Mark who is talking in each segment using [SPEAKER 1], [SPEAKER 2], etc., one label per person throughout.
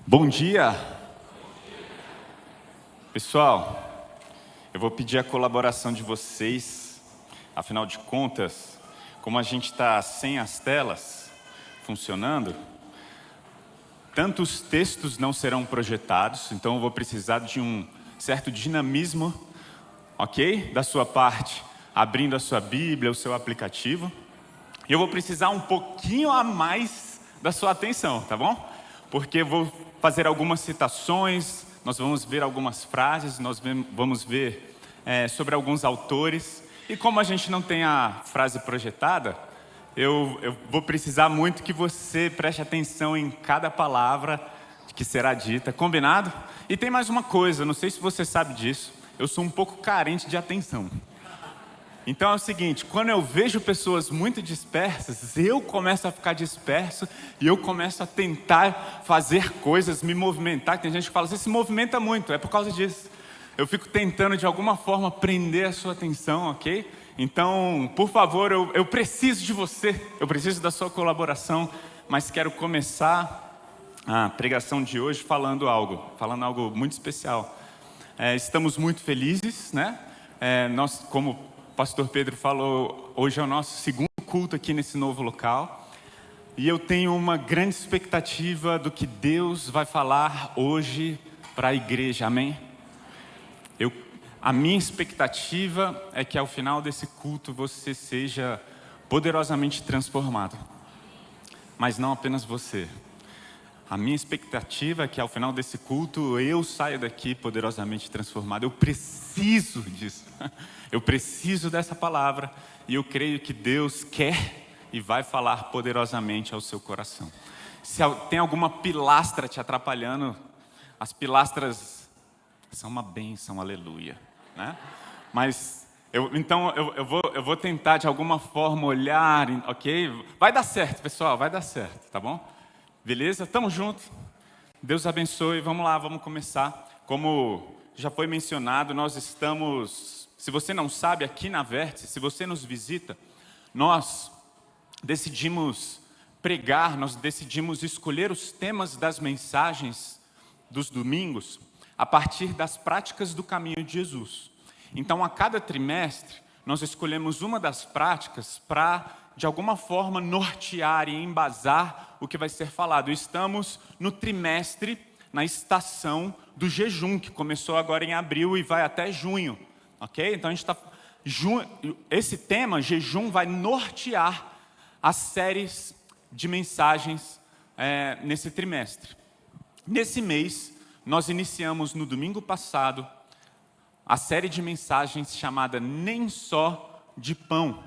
[SPEAKER 1] Bom dia, pessoal. Eu vou pedir a colaboração de vocês. Afinal de contas, como a gente está sem as telas funcionando, tantos textos não serão projetados, então eu vou precisar de um certo dinamismo, ok? Da sua parte, abrindo a sua Bíblia, o seu aplicativo. E eu vou precisar um pouquinho a mais da sua atenção, tá bom? Porque eu vou fazer algumas citações, nós vamos ver algumas frases, nós vamos ver sobre alguns autores. E como a gente não tem a frase projetada, eu vou precisar muito que você preste atenção em cada palavra que será dita, combinado? E tem mais uma coisa, não sei se você sabe disso, eu sou um pouco carente de atenção. Então é o seguinte, quando eu vejo pessoas muito dispersas, eu começo a ficar disperso e eu começo a tentar fazer coisas, me movimentar. Tem gente que fala, você se movimenta muito, é por causa disso. Eu fico tentando de alguma forma prender a sua atenção, ok? Então, por favor, eu preciso de você, eu preciso da sua colaboração, mas quero começar a pregação de hoje falando algo muito especial. Estamos muito felizes, né? Nós, como o pastor Pedro falou, hoje é o nosso segundo culto aqui nesse novo local. E eu tenho uma grande expectativa do que Deus vai falar hoje para a igreja, amém? A minha expectativa é que ao final desse culto você seja poderosamente transformado. Mas não apenas você. A minha expectativa é que ao final desse culto eu saia daqui poderosamente transformado. Eu preciso disso. Eu preciso dessa palavra e eu creio que Deus quer e vai falar poderosamente ao seu coração. Se tem alguma pilastra te atrapalhando, as pilastras são uma bênção, aleluia, né? Mas eu vou tentar de alguma forma olhar, ok? Vai dar certo, pessoal, vai dar certo, tá bom? Beleza? Tamo junto. Deus abençoe. Vamos lá, vamos começar. Como já foi mencionado, nós estamos... Se você não sabe, aqui na Vértice, se você nos visita, nós decidimos pregar, nós decidimos escolher os temas das mensagens dos domingos a partir das práticas do caminho de Jesus. Então, a cada trimestre, nós escolhemos uma das práticas para, de alguma forma, nortear e embasar o que vai ser falado. Estamos no trimestre, na estação do jejum, que começou agora em abril e vai até junho. Ok? Então a gente está... Esse tema, jejum, vai nortear as séries de mensagens nesse trimestre. Nesse mês, nós iniciamos no domingo passado a série de mensagens chamada Nem Só de Pão.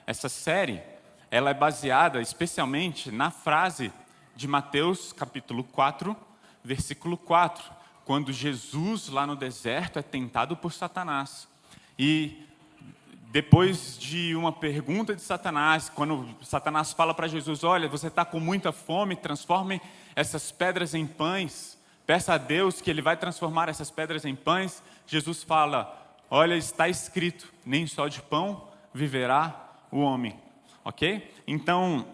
[SPEAKER 1] Essa série, ela é baseada especialmente na frase de Mateus capítulo 4, versículo 4, quando Jesus lá no deserto é tentado por Satanás. E depois de uma pergunta de Satanás, quando Satanás fala para Jesus, olha, você está com muita fome, transforme essas pedras em pães, peça a Deus que Ele vai transformar essas pedras em pães. Jesus fala, olha, está escrito, nem só de pão viverá o homem, ok? Então,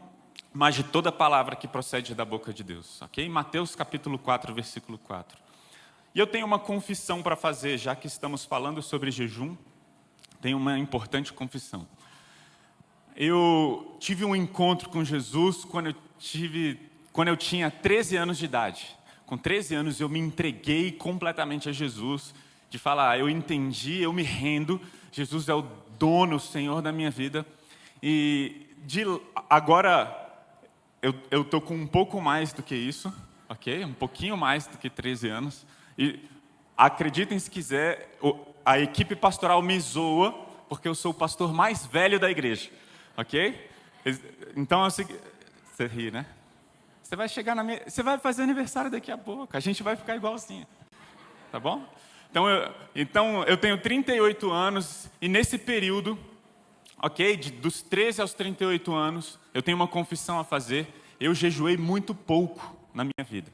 [SPEAKER 1] mas de toda palavra que procede da boca de Deus, ok? Mateus capítulo 4, versículo 4. E eu tenho uma confissão para fazer, já que estamos falando sobre jejum. Tenho uma importante confissão. Eu tive um encontro com Jesus quando eu tinha 13 anos de idade. Com 13 anos eu me entreguei completamente a Jesus, de falar, eu entendi, eu me rendo, Jesus é o dono, o Senhor da minha vida. E agora eu estou com um pouco mais do que isso, ok? Um pouquinho mais do que 13 anos. E acreditem se quiser, a equipe pastoral me zoa, porque eu sou o pastor mais velho da igreja, ok? Então, você ri, né? Você vai chegar você vai fazer aniversário daqui a pouco, a gente vai ficar igualzinho, tá bom? Então eu tenho 38 anos, e nesse período, ok? Dos 13 aos 38 anos, eu tenho uma confissão a fazer, eu jejuei muito pouco na minha vida.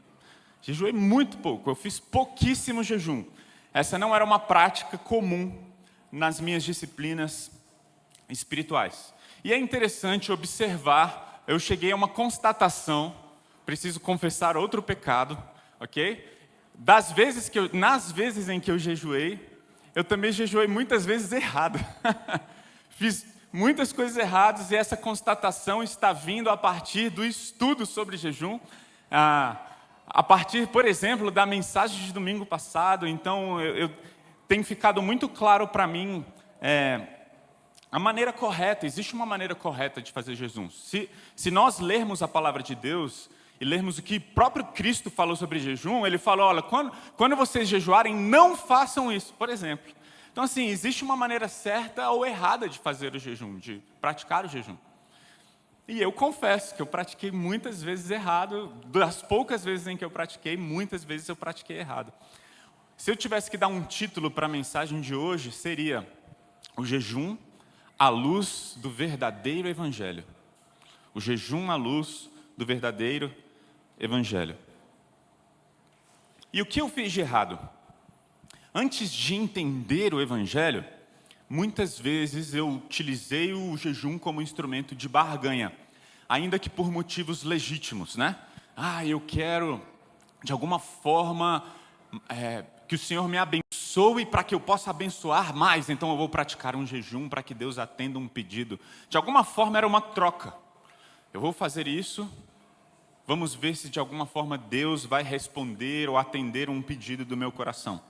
[SPEAKER 1] Jejuei muito pouco, eu fiz pouquíssimo jejum. Essa não era uma prática comum nas minhas disciplinas espirituais. E é interessante observar, eu cheguei a uma constatação, preciso confessar outro pecado, ok? Nas vezes em que eu jejuei, eu também jejuei muitas vezes errado. Fiz muitas coisas erradas e essa constatação está vindo a partir do estudo sobre jejum, a partir, por exemplo, da mensagem de domingo passado. Então, eu tenho ficado muito claro para mim a maneira correta. Existe uma maneira correta de fazer jejum. Se nós lermos a palavra de Deus e lermos o que o próprio Cristo falou sobre jejum, ele falou, olha, quando vocês jejuarem, não façam isso, por exemplo. Então, assim, existe uma maneira certa ou errada de fazer o jejum, de praticar o jejum. E eu confesso que eu pratiquei muitas vezes errado. Das poucas vezes em que eu pratiquei, muitas vezes eu pratiquei errado. Se eu tivesse que dar um título para a mensagem de hoje, seria o jejum à luz do verdadeiro evangelho. O jejum à luz do verdadeiro evangelho. E o que eu fiz de errado? Antes de entender o evangelho, muitas vezes eu utilizei o jejum como instrumento de barganha, ainda que por motivos legítimos, né? Eu quero, de alguma forma, que o Senhor me abençoe para que eu possa abençoar mais, então eu vou praticar um jejum para que Deus atenda um pedido. De alguma forma era uma troca. Eu vou fazer isso, vamos ver se de alguma forma Deus vai responder ou atender um pedido do meu coração.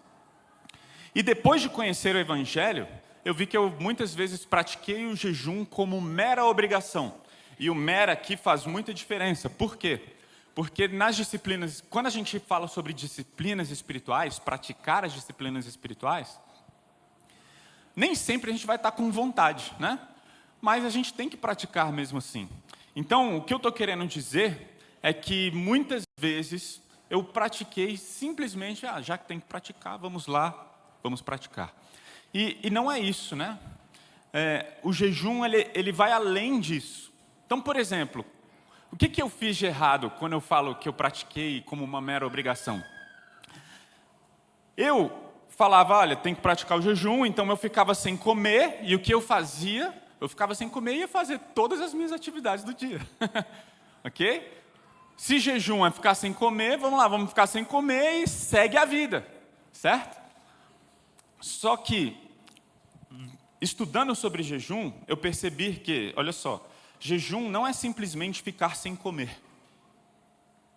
[SPEAKER 1] E depois de conhecer o evangelho, eu vi que eu muitas vezes pratiquei o jejum como mera obrigação. E o mera aqui faz muita diferença. Por quê? Porque nas disciplinas, quando a gente fala sobre disciplinas espirituais, praticar as disciplinas espirituais, nem sempre a gente vai estar com vontade, né? Mas a gente tem que praticar mesmo assim. Então, o que eu estou querendo dizer é que muitas vezes eu pratiquei simplesmente, já que tem que praticar, vamos lá, vamos praticar. E não é isso, né? O jejum, ele vai além disso. Então, por exemplo, o que eu fiz de errado quando eu falo que eu pratiquei como uma mera obrigação? Eu falava, olha, tem que praticar o jejum, então eu ficava sem comer, e o que eu fazia? Eu ficava sem comer e ia fazer todas as minhas atividades do dia. Ok? Se jejum é ficar sem comer, vamos lá, vamos ficar sem comer e segue a vida, certo? Só que, estudando sobre jejum, eu percebi que, olha só, jejum não é simplesmente ficar sem comer.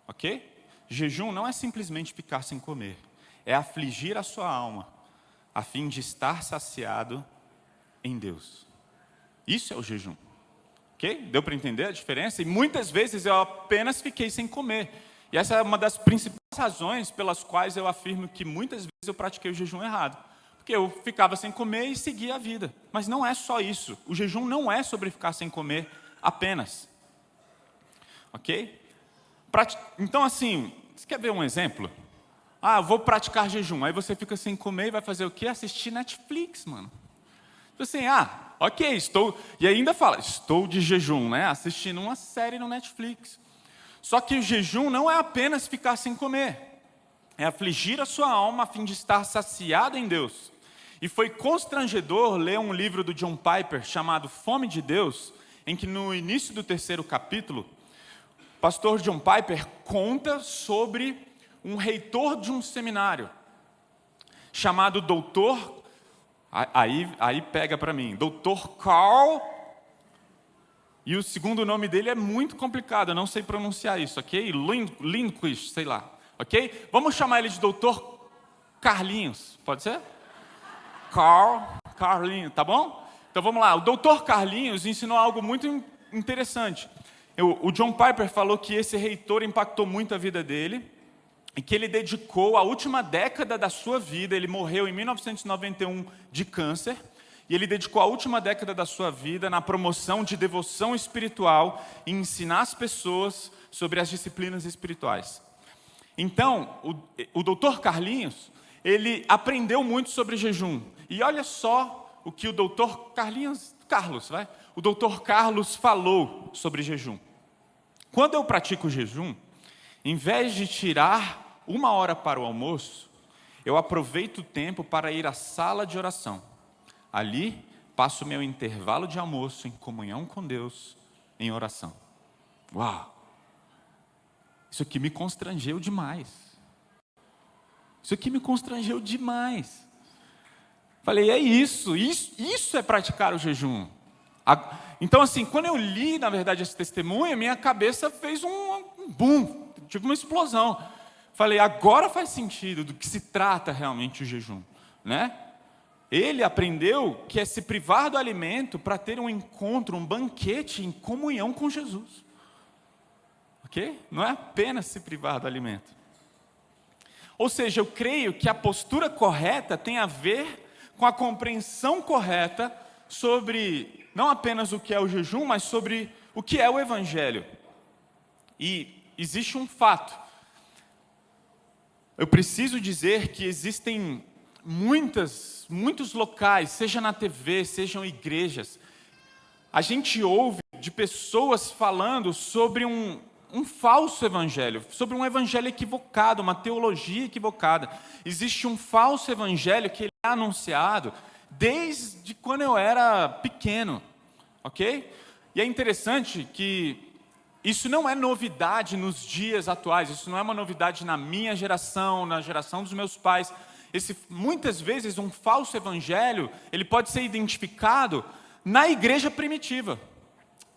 [SPEAKER 1] Ok? Jejum não é simplesmente ficar sem comer. É afligir a sua alma, a fim de estar saciado em Deus. Isso é o jejum. Ok? Deu para entender a diferença? E muitas vezes eu apenas fiquei sem comer. E essa é uma das principais razões pelas quais eu afirmo que muitas vezes eu pratiquei o jejum errado. Porque eu ficava sem comer e seguia a vida. Mas não é só isso. O jejum não é sobre ficar sem comer apenas. Ok? Então, assim, você quer ver um exemplo? Eu vou praticar jejum. Aí você fica sem comer e vai fazer o quê? Assistir Netflix, mano. Assim, ok, estou... E ainda fala, estou de jejum, né? Assistindo uma série no Netflix. Só que o jejum não é apenas ficar sem comer. É afligir a sua alma a fim de estar saciado em Deus. E foi constrangedor ler um livro do John Piper chamado Fome de Deus, em que no início do 3º capítulo, o pastor John Piper conta sobre um reitor de um seminário, chamado doutor, aí pega para mim, doutor Carl, e o segundo nome dele é muito complicado, eu não sei pronunciar isso, ok? Lindquist, sei lá, ok? Vamos chamar ele de doutor Carlinhos, pode ser? Carlinhos, tá bom? Então vamos lá, o doutor Carlinhos ensinou algo muito interessante. O John Piper falou que esse reitor impactou muito a vida dele e que ele dedicou a última década da sua vida, ele morreu em 1991 de câncer, e ele dedicou a última década da sua vida na promoção de devoção espiritual e ensinar as pessoas sobre as disciplinas espirituais. Então, o doutor Carlinhos, ele aprendeu muito sobre jejum. E olha só o que o doutor o doutor Carlos falou sobre jejum. Quando eu pratico jejum, em vez de tirar 1 hora para o almoço, eu aproveito o tempo para ir à sala de oração. Ali, passo meu intervalo de almoço em comunhão com Deus, em oração. Uau! Isso aqui me constrangeu demais. Isso aqui me constrangeu demais. Falei, é isso é praticar o jejum. Então, assim, quando eu li, na verdade, esse testemunho, minha cabeça fez um boom, tive uma explosão. Falei, agora faz sentido do que se trata realmente o jejum, né? Ele aprendeu que é se privar do alimento para ter um encontro, um banquete em comunhão com Jesus. Ok? Não é apenas se privar do alimento. Ou seja, eu creio que a postura correta tem a ver com a compreensão correta sobre, não apenas o que é o jejum, mas sobre o que é o Evangelho. E existe um fato. Eu preciso dizer que existem muitos locais, seja na TV, sejam igrejas, a gente ouve de pessoas falando sobre um falso evangelho, sobre um evangelho equivocado, uma teologia equivocada. Existe um falso evangelho que ele é anunciado desde quando eu era pequeno, ok? E é interessante que isso não é novidade nos dias atuais, isso não é uma novidade na minha geração, na geração dos meus pais. Muitas vezes um falso evangelho, ele pode ser identificado na igreja primitiva.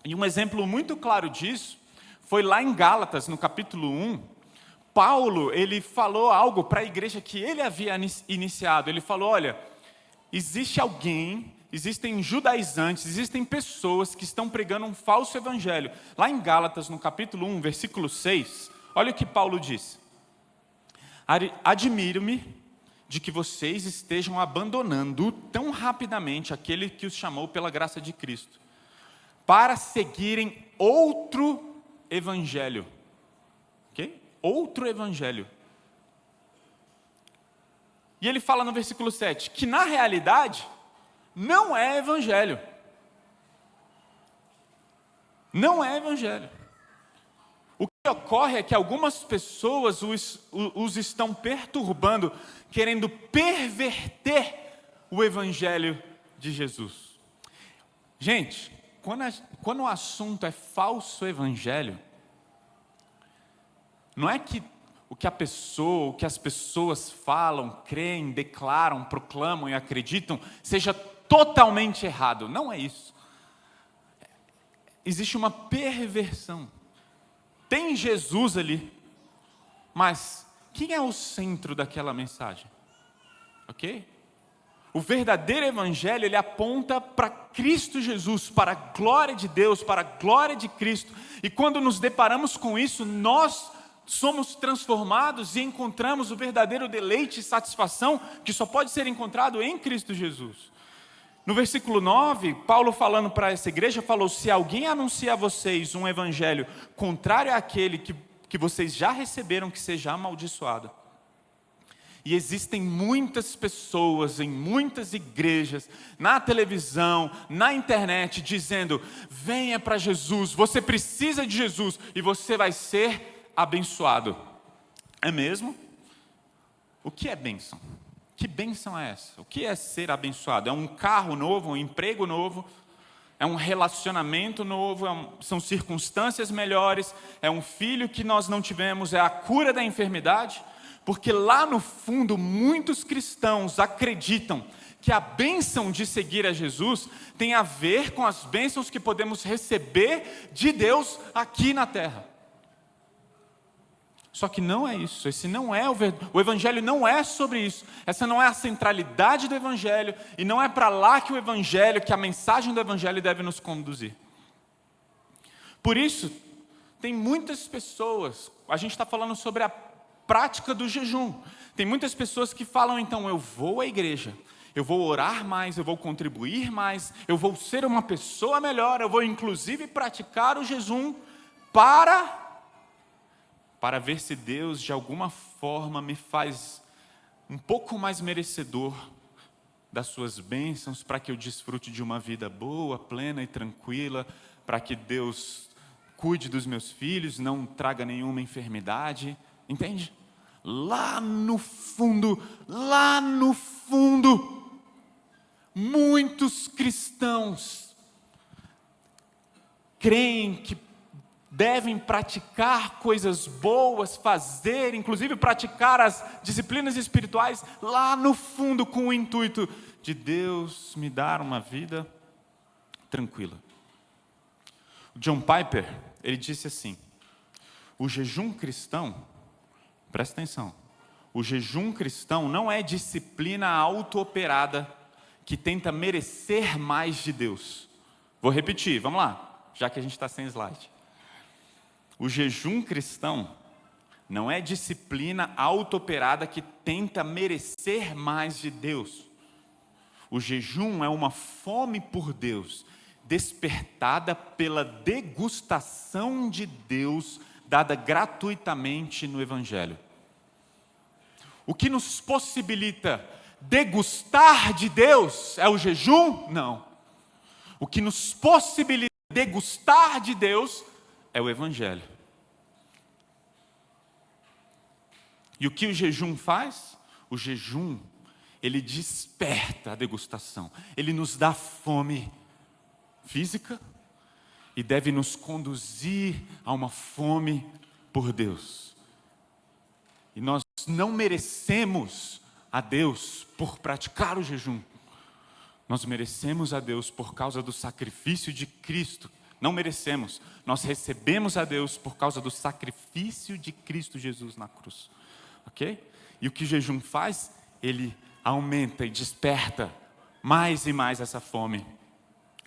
[SPEAKER 1] E um exemplo muito claro disso foi lá em Gálatas, no capítulo 1. Paulo, ele falou algo para a igreja que ele havia iniciado. Ele falou, olha, existem judaizantes, existem pessoas que estão pregando um falso evangelho. Lá em Gálatas, no capítulo 1, versículo 6, olha o que Paulo diz. Admiro-me de que vocês estejam abandonando tão rapidamente aquele que os chamou pela graça de Cristo, para seguirem outro evangelho. Ok? Outro evangelho. E ele fala no versículo 7, que na realidade não é evangelho. Não é evangelho. O que ocorre é que algumas pessoas os estão perturbando, querendo perverter o evangelho de Jesus. Gente, quando o assunto é falso evangelho, não é que o que as pessoas falam, creem, declaram, proclamam e acreditam seja totalmente errado. Não é isso. Existe uma perversão. Tem Jesus ali, mas quem é o centro daquela mensagem? Ok? O verdadeiro evangelho, ele aponta para Cristo Jesus, para a glória de Deus, para a glória de Cristo. E quando nos deparamos com isso, nós somos transformados e encontramos o verdadeiro deleite e satisfação que só pode ser encontrado em Cristo Jesus. No versículo 9, Paulo falando para essa igreja, falou, se alguém anuncia a vocês um evangelho contrário àquele que vocês já receberam, que seja amaldiçoado. E existem muitas pessoas em muitas igrejas, na televisão, na internet, dizendo, venha para Jesus, você precisa de Jesus e você vai ser abençoado. É mesmo? O que é bênção? Que bênção é essa? O que é ser abençoado? É um carro novo, um emprego novo? É um relacionamento novo? São circunstâncias melhores? É um filho que nós não tivemos? É a cura da enfermidade? Porque lá no fundo, muitos cristãos acreditam que a bênção de seguir a Jesus tem a ver com as bênçãos que podemos receber de Deus aqui na terra. Só que não é isso, esse não é o Evangelho não é sobre isso, essa não é a centralidade do Evangelho, e não é para lá que que a mensagem do Evangelho deve nos conduzir. Por isso, tem muitas pessoas, a gente está falando sobre a prática do jejum, tem muitas pessoas que falam, então, eu vou à igreja, eu vou orar mais, eu vou contribuir mais, eu vou ser uma pessoa melhor, eu vou inclusive praticar o jejum para ver se Deus de alguma forma me faz um pouco mais merecedor das suas bênçãos, para que eu desfrute de uma vida boa, plena e tranquila, para que Deus cuide dos meus filhos, não traga nenhuma enfermidade, entende? Lá no fundo, muitos cristãos creem que devem praticar coisas boas, fazer, inclusive praticar as disciplinas espirituais lá no fundo com o intuito de Deus me dar uma vida tranquila. O John Piper, ele disse assim: o jejum cristão, presta atenção, o jejum cristão não é disciplina auto-operada que tenta merecer mais de Deus. Vou repetir, vamos lá, já que a gente está sem slide. O jejum cristão não é disciplina auto-operada que tenta merecer mais de Deus. O jejum é uma fome por Deus, despertada pela degustação de Deus, dada gratuitamente no Evangelho. O que nos possibilita degustar de Deus é o jejum? Não. O que nos possibilita degustar de Deus é o Evangelho. E o que o jejum faz? O jejum, ele desperta a degustação. Ele nos dá fome física e deve nos conduzir a uma fome por Deus. E nós não merecemos a Deus por praticar o jejum. Nós merecemos a Deus por causa do sacrifício de Cristo. Não merecemos. Nós recebemos a Deus por causa do sacrifício de Cristo Jesus na cruz. Ok? E o que o jejum faz? Ele aumenta e desperta mais e mais essa fome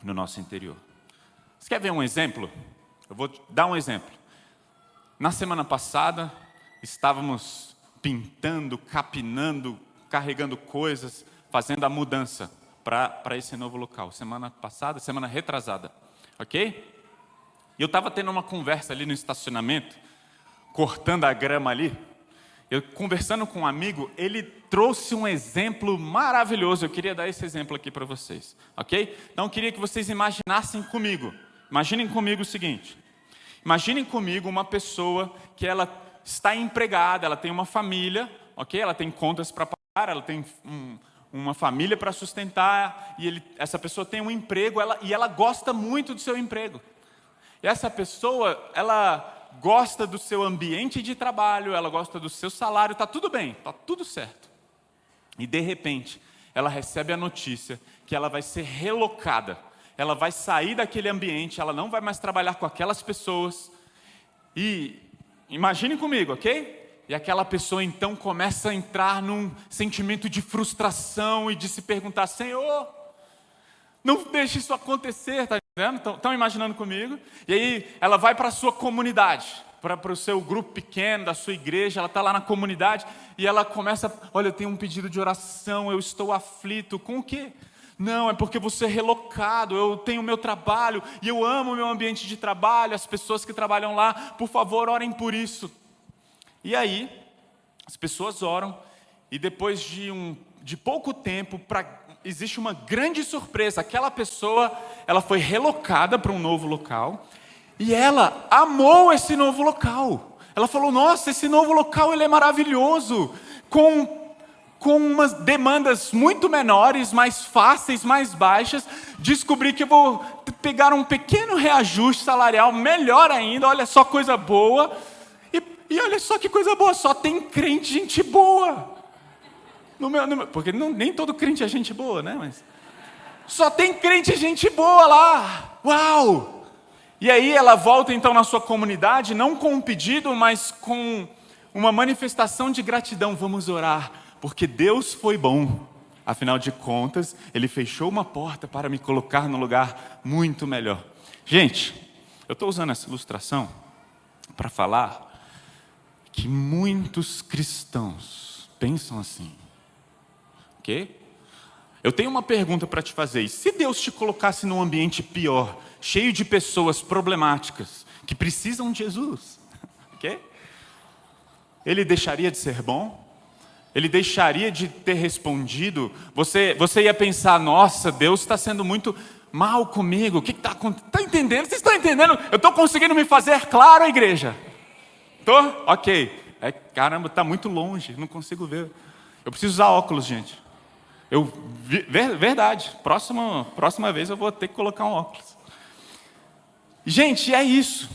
[SPEAKER 1] no nosso interior. Você quer ver um exemplo? Eu vou dar um exemplo. Na semana passada, estávamos pintando, capinando, carregando coisas, fazendo a mudança para esse novo local. Semana passada, semana retrasada. Ok? E eu estava tendo uma conversa ali no estacionamento, cortando a grama ali. Eu conversando com um amigo, ele trouxe um exemplo maravilhoso. Eu queria dar esse exemplo aqui para vocês. Ok? Então eu queria que vocês imaginassem comigo. Imaginem comigo o seguinte. Imaginem comigo uma pessoa que ela está empregada, ela tem uma família, ok? Ela tem contas para pagar, ela tem uma família para sustentar, e essa pessoa tem um emprego, e ela gosta muito do seu emprego. E essa pessoa, ela gosta do seu ambiente de trabalho, ela gosta do seu salário, está tudo bem, está tudo certo. E de repente, ela recebe a notícia que ela vai ser relocada. Ela vai sair daquele ambiente, ela não vai mais trabalhar com aquelas pessoas. E imagine comigo, ok? E aquela pessoa então começa a entrar num sentimento de frustração e de se perguntar: Senhor, não deixe isso acontecer, tá entendendo? Estão imaginando comigo? E aí ela vai para a sua comunidade, para o seu grupo pequeno, da sua igreja, ela está lá na comunidade e ela começa: olha, eu tenho um pedido de oração, eu estou aflito. Com o quê? Não, é porque você é relocado, eu tenho o meu trabalho e eu amo o meu ambiente de trabalho, as pessoas que trabalham lá, por favor, orem por isso. E aí, as pessoas oram e depois de pouco tempo, existe uma grande surpresa. Aquela pessoa, ela foi relocada para um novo local e ela amou esse novo local. Ela falou: nossa, esse novo local ele é maravilhoso, com umas demandas muito menores, mais fáceis, mais baixas. Descobri que eu vou pegar um pequeno reajuste salarial, melhor ainda, olha só coisa boa. E olha só que coisa boa, só tem crente, gente boa. Porque nem todo crente é gente boa, né? Mas só tem crente, gente boa lá. Uau! E aí ela volta então na sua comunidade, não com um pedido, mas com uma manifestação de gratidão. Vamos orar, porque Deus foi bom. Afinal de contas, Ele fechou uma porta para me colocar num lugar muito melhor. Gente, eu estou usando essa ilustração para falar que muitos cristãos pensam assim. Ok? Eu tenho uma pergunta para te fazer. E se Deus te colocasse num ambiente pior, cheio de pessoas problemáticas, que precisam de Jesus? Ok? Ele deixaria de ser bom? Ele deixaria de ter respondido? Você ia pensar: nossa, Deus está sendo muito mal comigo. O que está acontecendo? Está entendendo? Vocês estão entendendo? Eu estou conseguindo me fazer claro, igreja? Estou? Ok. Caramba, está muito longe, não consigo ver. Eu preciso usar óculos, gente. Verdade, próxima vez eu vou ter que colocar um óculos. Gente, é isso.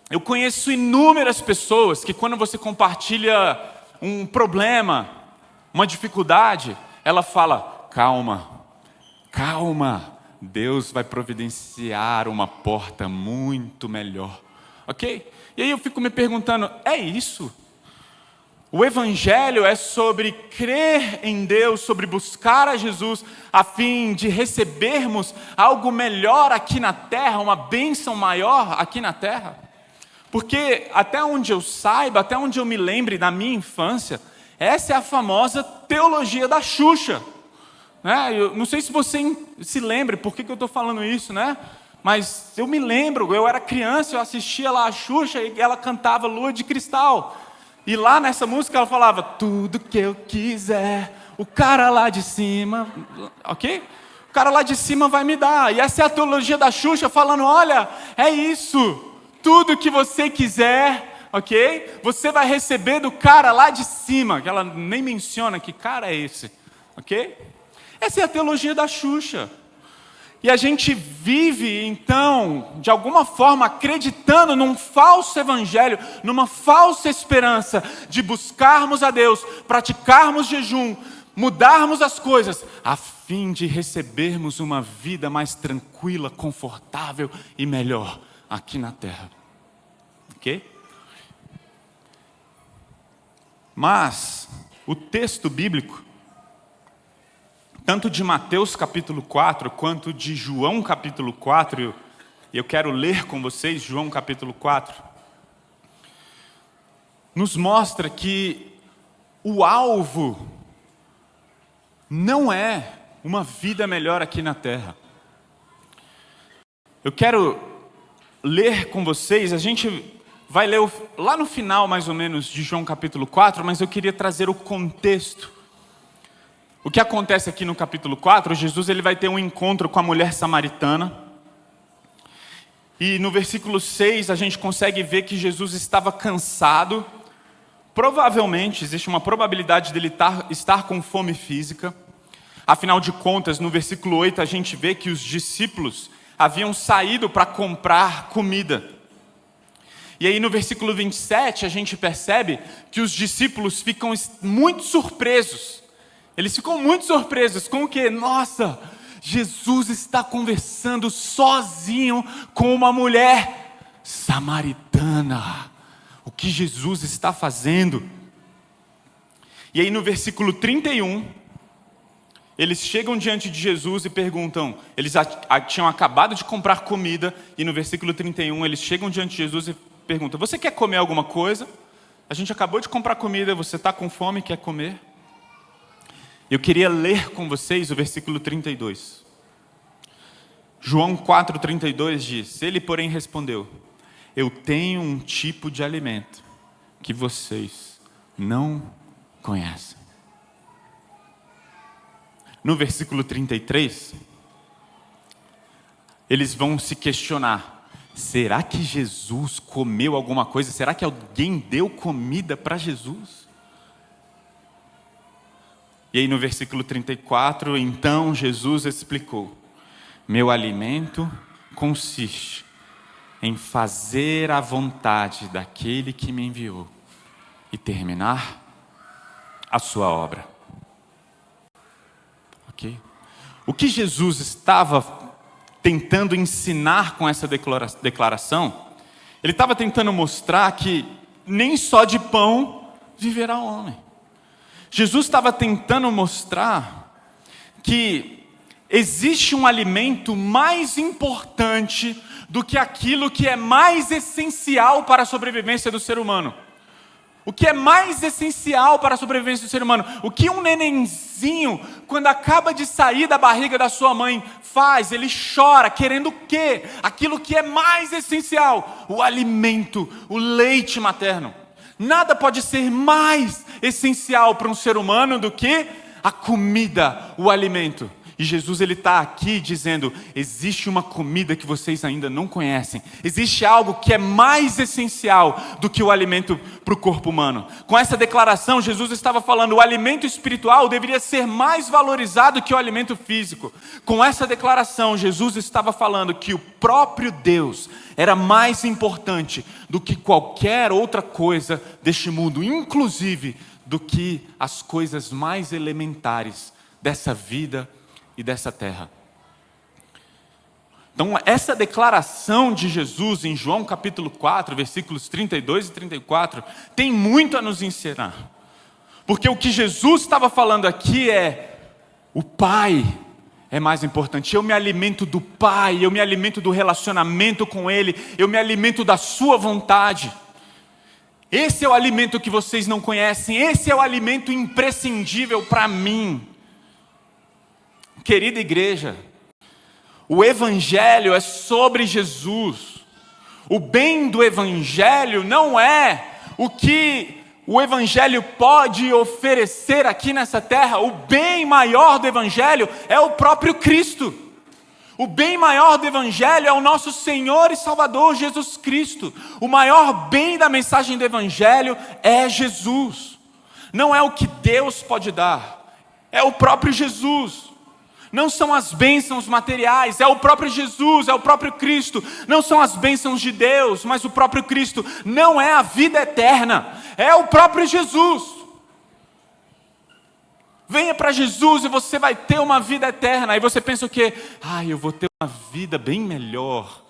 [SPEAKER 1] Eu conheço inúmeras pessoas que quando você compartilha um problema, uma dificuldade, ela fala, calma, calma, Deus vai providenciar uma porta muito melhor, ok? E aí eu fico me perguntando, é isso? O Evangelho é sobre crer em Deus, sobre buscar a Jesus, a fim de recebermos algo melhor aqui na terra, uma bênção maior aqui na terra? Porque até onde eu saiba, até onde eu me lembre da minha infância, essa é a famosa teologia da Xuxa. Né? Eu não sei se você se lembra, por que eu estou falando isso, né? Mas eu me lembro, eu era criança, eu assistia lá a Xuxa e ela cantava Lua de Cristal. E lá nessa música ela falava, tudo que eu quiser, o cara lá de cima, ok? O cara lá de cima vai me dar. E essa é a teologia da Xuxa falando, olha, é isso, tudo que você quiser, ok? Você vai receber do cara lá de cima, que ela nem menciona que cara é esse, ok? Essa é a teologia da Xuxa. E a gente vive, então, de alguma forma, acreditando num falso evangelho, numa falsa esperança de buscarmos a Deus, praticarmos jejum, mudarmos as coisas, a fim de recebermos uma vida mais tranquila, confortável e melhor aqui na terra. Ok? Mas o texto bíblico, tanto de Mateus capítulo 4, quanto de João capítulo 4, e eu quero ler com vocês João capítulo 4, nos mostra que o alvo não é uma vida melhor aqui na terra. Eu quero ler com vocês, a gente vai ler lá no final mais ou menos de João capítulo 4, mas eu queria trazer o contexto. O que acontece aqui no capítulo 4, Jesus ele vai ter um encontro com a mulher samaritana. E no versículo 6 a gente consegue ver que Jesus estava cansado. Provavelmente, existe uma probabilidade dele estar com fome física. Afinal de contas, no versículo 8 a gente vê que os discípulos haviam saído para comprar comida. E aí no versículo 27 a gente percebe que os discípulos ficam muito surpresos. Eles ficam muito surpresos com o que? Nossa, Jesus está conversando sozinho com uma mulher samaritana. O que Jesus está fazendo? E aí no versículo 31, eles chegam diante de Jesus e perguntam, eles tinham acabado de comprar comida, e no versículo 31 eles chegam diante de Jesus e perguntam, você quer comer alguma coisa? A gente acabou de comprar comida, você está com fome, quer comer? Eu queria ler com vocês o versículo 32. João 4,32 diz, ele porém respondeu, eu tenho um tipo de alimento que vocês não conhecem. No versículo 33, eles vão se questionar, será que Jesus comeu alguma coisa? Será que alguém deu comida para Jesus? E aí no versículo 34, então Jesus explicou, meu alimento consiste em fazer a vontade daquele que me enviou e terminar a sua obra. Ok? O que Jesus estava tentando ensinar com essa declaração, ele estava tentando mostrar que nem só de pão viverá o homem. Jesus estava tentando mostrar que existe um alimento mais importante do que aquilo que é mais essencial para a sobrevivência do ser humano. O que é mais essencial para a sobrevivência do ser humano? O que um nenenzinho, quando acaba de sair da barriga da sua mãe, faz? Ele chora, querendo o quê? Aquilo que é mais essencial, o alimento, o leite materno. Nada pode ser mais essencial para um ser humano do que a comida, o alimento. E Jesus ele está aqui dizendo, existe uma comida que vocês ainda não conhecem. Existe algo que é mais essencial do que o alimento para o corpo humano. Com essa declaração, Jesus estava falando, o alimento espiritual deveria ser mais valorizado que o alimento físico. Com essa declaração, Jesus estava falando que o próprio Deus era mais importante do que qualquer outra coisa deste mundo, inclusive do que as coisas mais elementares dessa vida e dessa terra. Então, essa declaração de Jesus em João capítulo 4, versículos 32 e 34, tem muito a nos ensinar. Porque o que Jesus estava falando aqui é, o Pai é mais importante. Eu me alimento do Pai, eu me alimento do relacionamento com Ele, eu me alimento da sua vontade. Esse é o alimento que vocês não conhecem, esse é o alimento imprescindível para mim. Querida igreja, o Evangelho é sobre Jesus. O bem do Evangelho não é o que o Evangelho pode oferecer aqui nessa terra. O bem maior do Evangelho é o próprio Cristo. O bem maior do Evangelho é o nosso Senhor e Salvador Jesus Cristo. O maior bem da mensagem do Evangelho é Jesus. Não é o que Deus pode dar, é o próprio Jesus. Não são as bênçãos materiais, é o próprio Jesus, é o próprio Cristo. Não são as bênçãos de Deus, mas o próprio Cristo. Não é a vida eterna, é o próprio Jesus. Venha para Jesus e você vai ter uma vida eterna. Aí você pensa o quê? Eu vou ter uma vida bem melhor.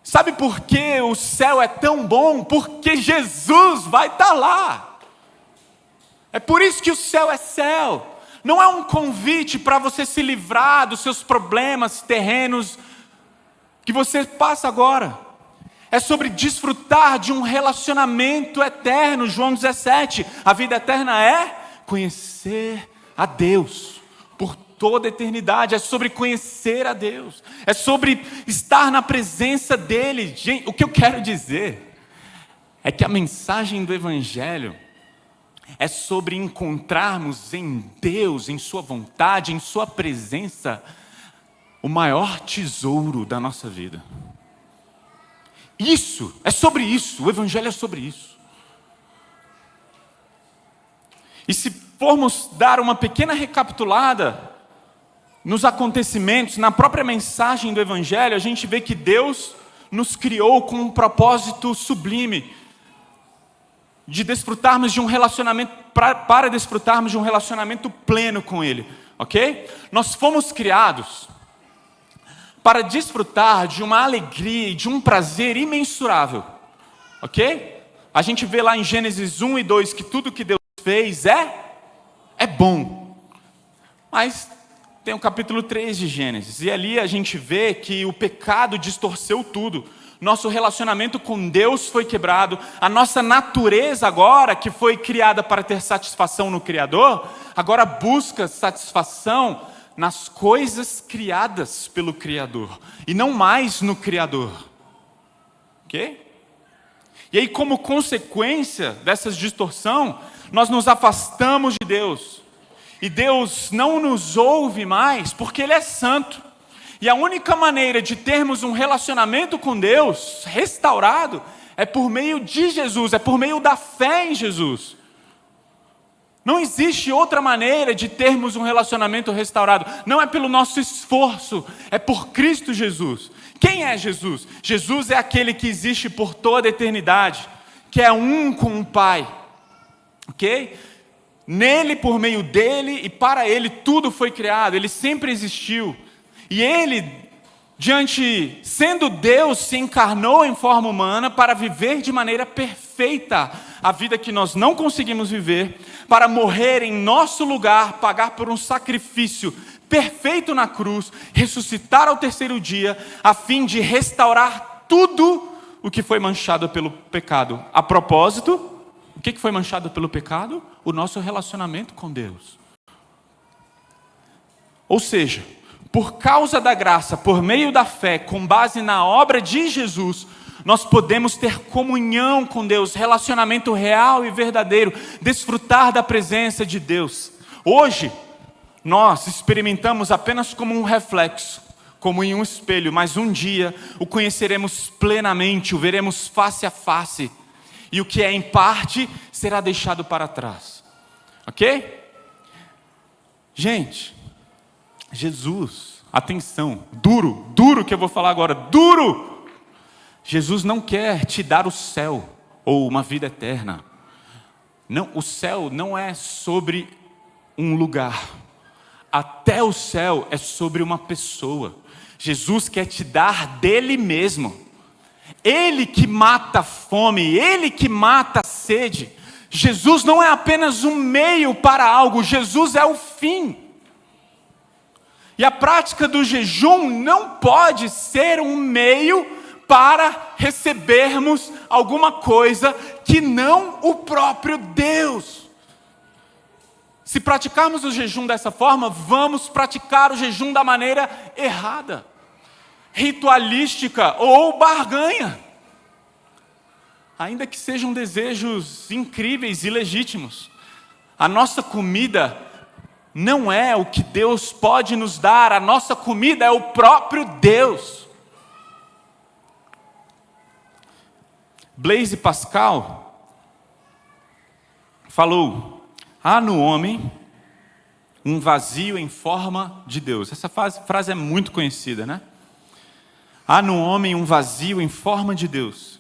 [SPEAKER 1] Sabe por que o céu é tão bom? Porque Jesus vai estar lá. É por isso que o céu é céu. Não é um convite para você se livrar dos seus problemas terrenos que você passa agora. É sobre desfrutar de um relacionamento eterno. João 17, a vida eterna é conhecer a Deus por toda a eternidade. É sobre conhecer a Deus, é sobre estar na presença dEle. Gente, o que eu quero dizer é que a mensagem do Evangelho é sobre encontrarmos em Deus, em sua vontade, em sua presença, o maior tesouro da nossa vida. Isso, é sobre isso, o Evangelho é sobre isso. E se formos dar uma pequena recapitulada nos acontecimentos, na própria mensagem do Evangelho, a gente vê que Deus nos criou com um propósito sublime, de desfrutarmos de um relacionamento, para desfrutarmos de um relacionamento pleno com Ele, ok? Nós fomos criados para desfrutar de uma alegria e de um prazer imensurável, ok? A gente vê lá em Gênesis 1 e 2 que tudo que Deus fez é bom, mas tem o capítulo 3 de Gênesis, e ali a gente vê que o pecado distorceu tudo. Nosso relacionamento com Deus foi quebrado. A nossa natureza agora, que foi criada para ter satisfação no Criador, agora busca satisfação nas coisas criadas pelo Criador e não mais no Criador. Ok? E aí, como consequência dessa distorção, nós nos afastamos de Deus. E Deus não nos ouve mais porque Ele é santo. E a única maneira de termos um relacionamento com Deus restaurado é por meio de Jesus, é por meio da fé em Jesus. Não existe outra maneira de termos um relacionamento restaurado. Não é pelo nosso esforço, é por Cristo Jesus. Quem é Jesus? Jesus é aquele que existe por toda a eternidade, que é um com o Pai. Ok? Nele, por meio dele e para ele tudo foi criado, ele sempre existiu. E Ele, sendo Deus, se encarnou em forma humana para viver de maneira perfeita a vida que nós não conseguimos viver, para morrer em nosso lugar, pagar por um sacrifício perfeito na cruz, ressuscitar ao terceiro dia, a fim de restaurar tudo o que foi manchado pelo pecado. A propósito, o que foi manchado pelo pecado? O nosso relacionamento com Deus. Ou seja, por causa da graça, por meio da fé, com base na obra de Jesus, nós podemos ter comunhão com Deus, relacionamento real e verdadeiro, desfrutar da presença de Deus. Hoje, nós experimentamos apenas como um reflexo, como em um espelho, mas um dia o conheceremos plenamente, o veremos face a face, e o que é em parte será deixado para trás. Ok? Gente, Jesus, atenção, duro que eu vou falar agora, duro! Jesus não quer te dar o céu ou uma vida eterna. Não, o céu não é sobre um lugar. Até o céu é sobre uma pessoa. Jesus quer te dar dele mesmo. Ele que mata a fome, ele que mata a sede. Jesus não é apenas um meio para algo, Jesus é o fim. E a prática do jejum não pode ser um meio para recebermos alguma coisa que não o próprio Deus. Se praticarmos o jejum dessa forma, vamos praticar o jejum da maneira errada, ritualística ou barganha. Ainda que sejam desejos incríveis e legítimos, a nossa comida não é o que Deus pode nos dar, a nossa comida é o próprio Deus. Blaise Pascal falou: há no homem um vazio em forma de Deus. Essa frase é muito conhecida, né? Há no homem um vazio em forma de Deus,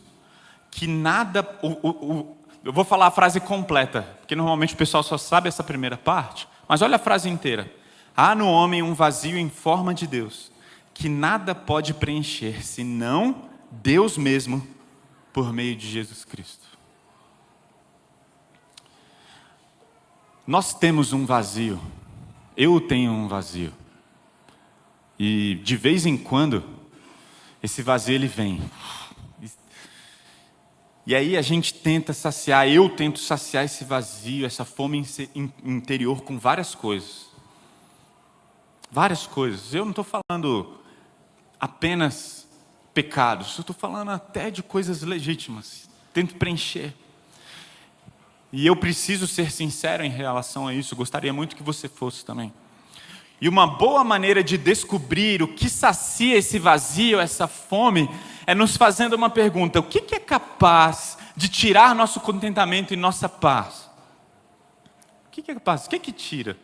[SPEAKER 1] que nada... eu vou falar a frase completa, porque normalmente o pessoal só sabe essa primeira parte, mas olha a frase inteira. Há no homem um vazio em forma de Deus, que nada pode preencher, senão Deus mesmo, por meio de Jesus Cristo. Nós temos um vazio. Eu tenho um vazio. E de vez em quando, esse vazio ele vem. E aí a gente tenta saciar, eu tento saciar esse vazio, essa fome interior com várias coisas. Várias coisas. Eu não estou falando apenas pecados, eu estou falando até de coisas legítimas. Tento preencher. E eu preciso ser sincero em relação a isso, gostaria muito que você fosse também. E uma boa maneira de descobrir o que sacia esse vazio, essa fome, é nos fazendo uma pergunta: o que é capaz de tirar nosso contentamento e nossa paz? O que é capaz? O que tira?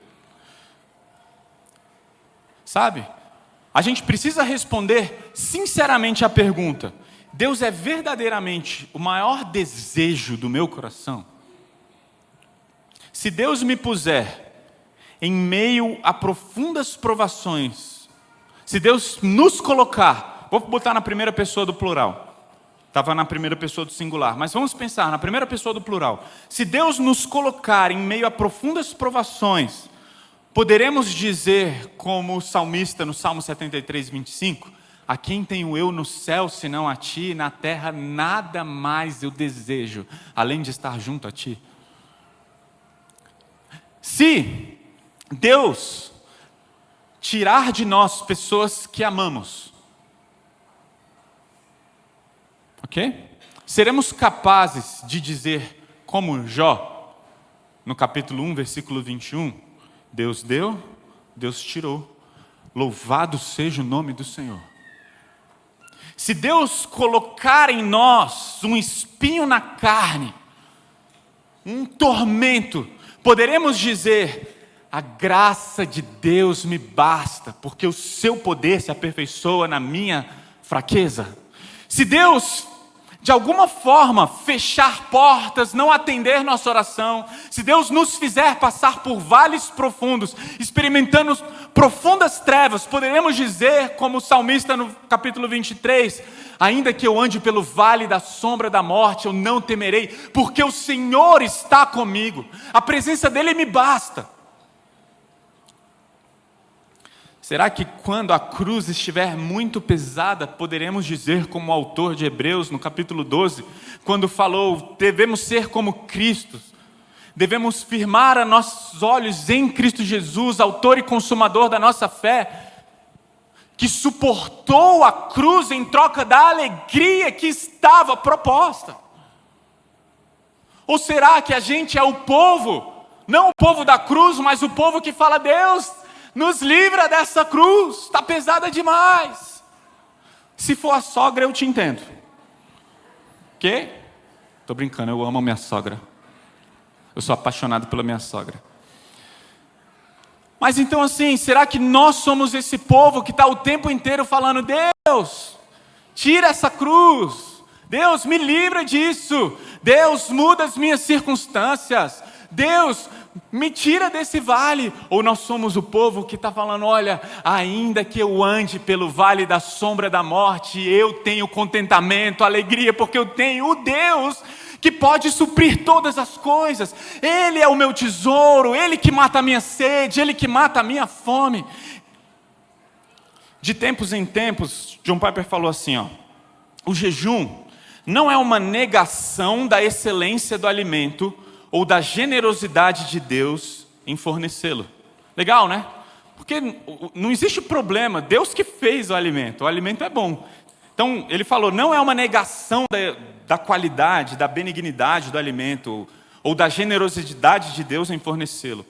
[SPEAKER 1] Sabe? A gente precisa responder sinceramente a pergunta: Deus é verdadeiramente o maior desejo do meu coração? Se Deus me puser em meio a profundas provações, se Deus nos colocar, vou botar na primeira pessoa do plural, estava na primeira pessoa do singular, mas vamos pensar na primeira pessoa do plural. Se Deus nos colocar em meio a profundas provações, poderemos dizer, como o salmista no Salmo 73, 25, a quem tenho eu no céu, senão a ti, e na terra nada mais eu desejo, além de estar junto a ti. Se Deus tirar de nós pessoas que amamos, ok? Seremos capazes de dizer, como Jó, no capítulo 1, versículo 21, Deus deu, Deus tirou, louvado seja o nome do Senhor. Se Deus colocar em nós um espinho na carne, um tormento, poderemos dizer: a graça de Deus me basta, porque o seu poder se aperfeiçoa na minha fraqueza. Se Deus, de alguma forma, fechar portas, não atender nossa oração, se Deus nos fizer passar por vales profundos, experimentando profundas trevas, poderemos dizer, como o salmista no capítulo 23, ainda que eu ande pelo vale da sombra da morte, eu não temerei, porque o Senhor está comigo, a presença dEle me basta. Será que quando a cruz estiver muito pesada, poderemos dizer, como o autor de Hebreus, no capítulo 12, quando falou, devemos ser como Cristo, devemos firmar os nossos olhos em Cristo Jesus, autor e consumador da nossa fé, que suportou a cruz em troca da alegria que estava proposta? Ou será que a gente é o povo, não o povo da cruz, mas o povo que fala: Deus, Nos livra dessa cruz, está pesada demais. Se for a sogra, eu te entendo. Quê? Tô brincando, eu amo a minha sogra. Eu sou apaixonado pela minha sogra. Mas então assim, será que nós somos esse povo que está o tempo inteiro falando: Deus, tira essa cruz. Deus, me livra disso. Deus, muda as minhas circunstâncias. Deus, me tira desse vale. Ou nós somos o povo que está falando: olha, ainda que eu ande pelo vale da sombra da morte, eu tenho contentamento, alegria, porque eu tenho o Deus que pode suprir todas as coisas. Ele é o meu tesouro, Ele que mata a minha sede, Ele que mata a minha fome. De tempos em tempos, John Piper falou assim, o jejum não é uma negação da excelência do alimento ou da generosidade de Deus em fornecê-lo. Legal, né? Porque não existe problema, Deus que fez o alimento é bom. Então, ele falou, não é uma negação da qualidade, da benignidade do alimento, ou da generosidade de Deus em fornecê-lo.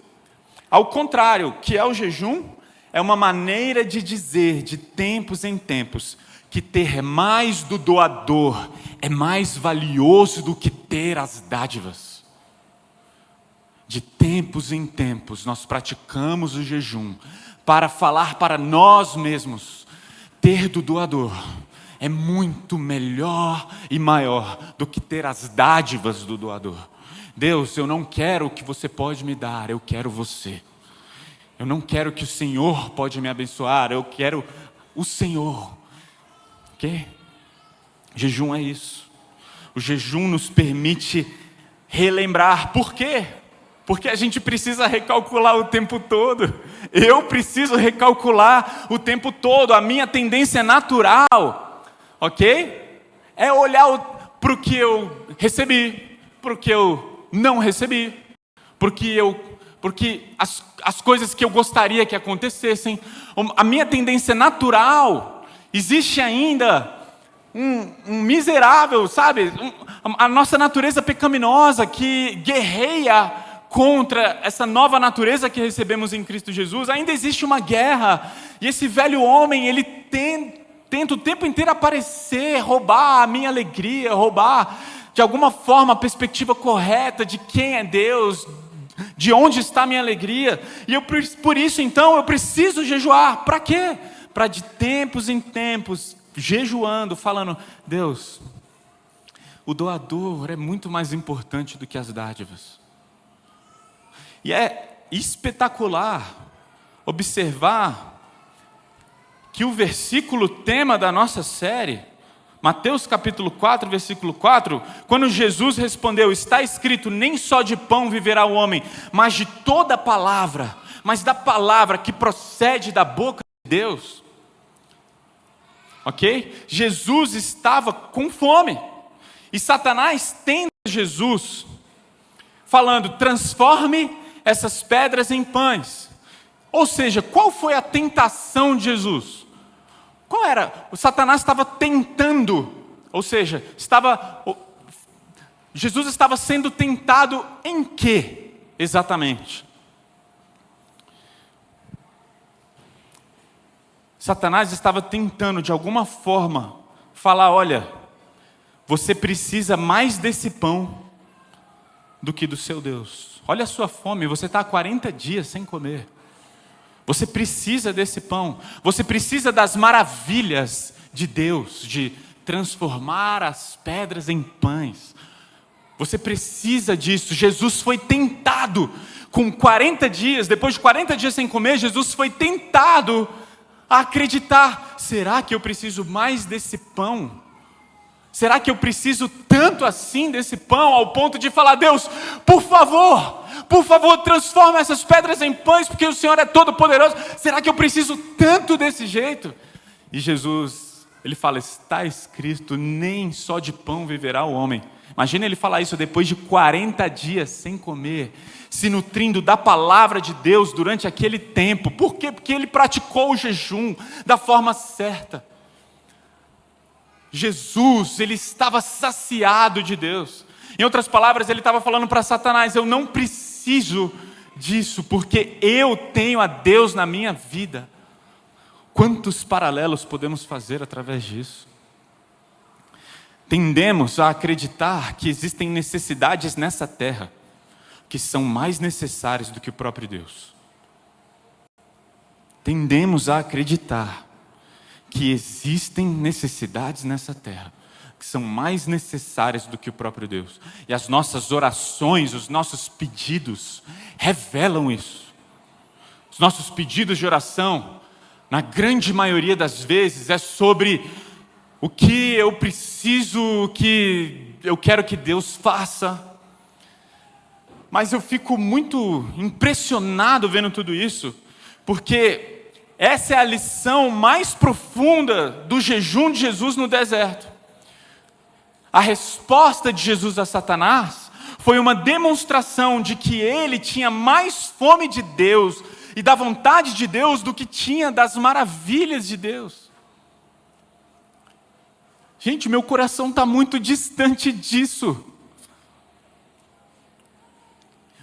[SPEAKER 1] Ao contrário, o que é o jejum? É uma maneira de dizer, de tempos em tempos, que ter mais do doador é mais valioso do que ter as dádivas. De tempos em tempos, nós praticamos o jejum para falar para nós mesmos, ter do doador é muito melhor e maior do que ter as dádivas do doador. Deus, eu não quero o que você pode me dar, eu quero você. Eu não quero que o Senhor pode me abençoar, eu quero o Senhor. Ok? Jejum é isso. O jejum nos permite relembrar. Por quê? Porque a gente precisa recalcular o tempo todo. Eu preciso recalcular o tempo todo. A minha tendência natural, ok? É olhar para o que eu recebi, para o que eu não recebi, porque as coisas que eu gostaria que acontecessem. A minha tendência natural, existe ainda um miserável, sabe? A nossa natureza pecaminosa que guerreia contra essa nova natureza que recebemos em Cristo Jesus. Ainda existe uma guerra, e esse velho homem, ele tenta o tempo inteiro aparecer, roubar a minha alegria, roubar de alguma forma a perspectiva correta de quem é Deus, de onde está a minha alegria. E por isso então eu preciso jejuar. Para quê? Para de tempos em tempos, jejuando, falando: Deus, o doador é muito mais importante do que as dádivas. E é espetacular observar que o versículo tema da nossa série, Mateus capítulo 4, versículo 4, quando Jesus respondeu: está escrito, nem só de pão viverá o homem, mas de toda palavra, mas da palavra que procede da boca de Deus. Ok? Jesus estava com fome, e Satanás tenta Jesus, falando: transforme essas pedras em pães. Ou seja, qual foi a tentação de Jesus? Qual era? O Satanás estava tentando, ou seja, Jesus estava sendo tentado em quê exatamente? Satanás estava tentando de alguma forma falar: olha, você precisa mais desse pão do que do seu Deus. Olha a sua fome, você está há 40 dias sem comer. Você precisa desse pão. Você precisa das maravilhas de Deus, de transformar as pedras em pães. Você precisa disso. Jesus foi tentado com 40 dias, depois de 40 dias sem comer, Jesus foi tentado a acreditar: será que eu preciso mais desse pão? Será que eu preciso tanto assim desse pão, ao ponto de falar: Deus, por favor, transforma essas pedras em pães, porque o Senhor é todo poderoso. Será que eu preciso tanto desse jeito? E Jesus, ele fala: está escrito, nem só de pão viverá o homem. Imagina ele falar isso depois de 40 dias sem comer, se nutrindo da palavra de Deus durante aquele tempo. Por quê? Porque ele praticou o jejum da forma certa. Jesus, ele estava saciado de Deus. Em outras palavras, ele estava falando para Satanás: eu não preciso disso, porque eu tenho a Deus na minha vida. Quantos paralelos podemos fazer através disso? Tendemos a acreditar que existem necessidades nessa terra que são mais necessárias do que o próprio Deus. Tendemos a acreditar que existem necessidades nessa terra que são mais necessárias do que o próprio Deus. E as nossas orações, os nossos pedidos revelam isso. Os nossos pedidos de oração, na grande maioria das vezes, é sobre o que eu preciso, o que eu quero que Deus faça. Mas eu fico muito impressionado vendo tudo isso, porque essa é a lição mais profunda do jejum de Jesus no deserto. A resposta de Jesus a Satanás foi uma demonstração de que ele tinha mais fome de Deus e da vontade de Deus do que tinha das maravilhas de Deus. Gente, meu coração está muito distante disso.